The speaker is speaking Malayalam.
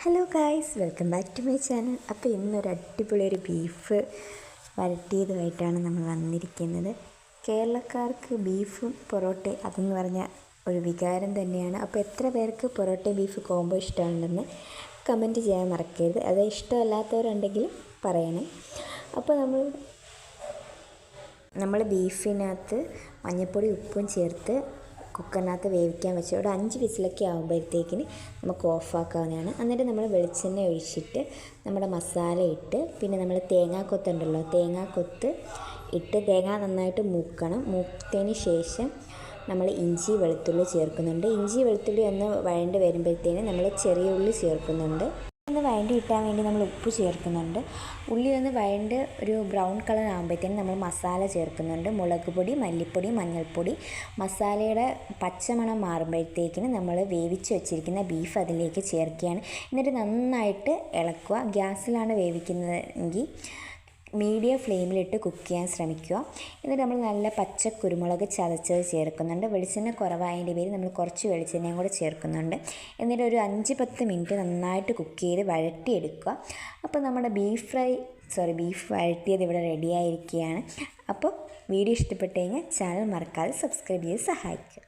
Hello guys, welcome back to my channel. അപ്പോൾ ഇന്നൊരു അടിപൊളി ബീഫ് വരട്ടിയതുമായിട്ടാണ് നമ്മൾ വന്നിരിക്കുന്നത്. കേരളക്കാർക്ക് ബീഫും പൊറോട്ടയും അതെന്ന് പറഞ്ഞാൽ ഒരു വികാരം തന്നെയാണ്. അപ്പോൾ എത്ര പേർക്ക് പൊറോട്ടയും ബീഫ് കോംബോ ഇഷ്ടമുണ്ടെന്ന് കമൻറ്റ് ചെയ്യാൻ മറക്കരുത്. അത് ഇഷ്ടമല്ലാത്തവരുണ്ടെങ്കിലും പറയണേ. അപ്പോൾ നമ്മൾ ബീഫിനകത്ത് മഞ്ഞൾപ്പൊടി ഉപ്പും ചേർത്ത് കുക്കറിനകത്ത് വേവിക്കാൻ വെച്ച് ഒരു 5 വിസിലൊക്കെ ആകുമ്പോഴത്തേക്കിന് നമുക്ക് ഓഫാക്കാവുന്നതാണ്. എന്നിട്ട് നമ്മൾ വെളിച്ചെണ്ണ ഒഴിച്ചിട്ട് നമ്മുടെ മസാല ഇട്ട് പിന്നെ നമ്മൾ തേങ്ങാക്കൊത്തുണ്ടല്ലോ, തേങ്ങാക്കൊത്ത് ഇട്ട് തേങ്ങ നന്നായിട്ട് മൂത്തതിന് ശേഷം നമ്മൾ ഇഞ്ചി വെളുത്തുള്ളി ചേർക്കുന്നുണ്ട്. ഇഞ്ചി വെളുത്തുള്ളി ഒന്ന് വഴണ്ട് വരുമ്പോഴത്തേന് നമ്മൾ ചെറിയ ഉള്ളി ചേർക്കുന്നുണ്ട്. ഒന്ന് വഴണ്ടി കിട്ടാൻ വേണ്ടി നമ്മൾ ഉപ്പ് ചേർക്കുന്നുണ്ട്. ഉള്ളി ഒന്ന് വഴണ്ട് ഒരു ബ്രൗൺ കളർ ആകുമ്പോഴത്തേനും നമ്മൾ മസാല ചേർക്കുന്നുണ്ട്. മുളക് പൊടി, മല്ലിപ്പൊടി, മഞ്ഞൾപ്പൊടി. മസാലയുടെ പച്ചമണം മാറുമ്പോഴത്തേക്കിന് നമ്മൾ വേവിച്ച് വെച്ചിരിക്കുന്ന ബീഫ് അതിലേക്ക് ചേർക്കുകയാണ്. എന്നിട്ട് നന്നായിട്ട് ഇളക്കുക. ഗ്യാസിലാണ് വേവിക്കുന്നതെങ്കിൽ മീഡിയം ഫ്ലെയിമിലിട്ട് കുക്ക് ചെയ്യാൻ ശ്രമിക്കുക. എന്നിട്ട് നമ്മൾ നല്ല പച്ച കുരുമുളക് ചതച്ചത് ചേർക്കുന്നുണ്ട്. വെളിച്ചെണ്ണ കുറവായതിൻ്റെ പേര് നമ്മൾ കുറച്ച് വെളിച്ചെണ്ണയും കൂടെ ചേർക്കുന്നുണ്ട്. എന്നിട്ട് ഒരു 5-10 മിനിറ്റ് നന്നായിട്ട് കുക്ക് ചെയ്ത് വഴറ്റിയെടുക്കുക. അപ്പോൾ നമ്മുടെ ബീഫ് വഴറ്റിയത് ഇവിടെ റെഡിയായിരിക്കുകയാണ്. അപ്പോൾ വീഡിയോ ഇഷ്ടപ്പെട്ട് കഴിഞ്ഞാൽ ചാനൽ മറക്കാതെ സബ്സ്ക്രൈബ് ചെയ്ത് സഹായിക്കുക.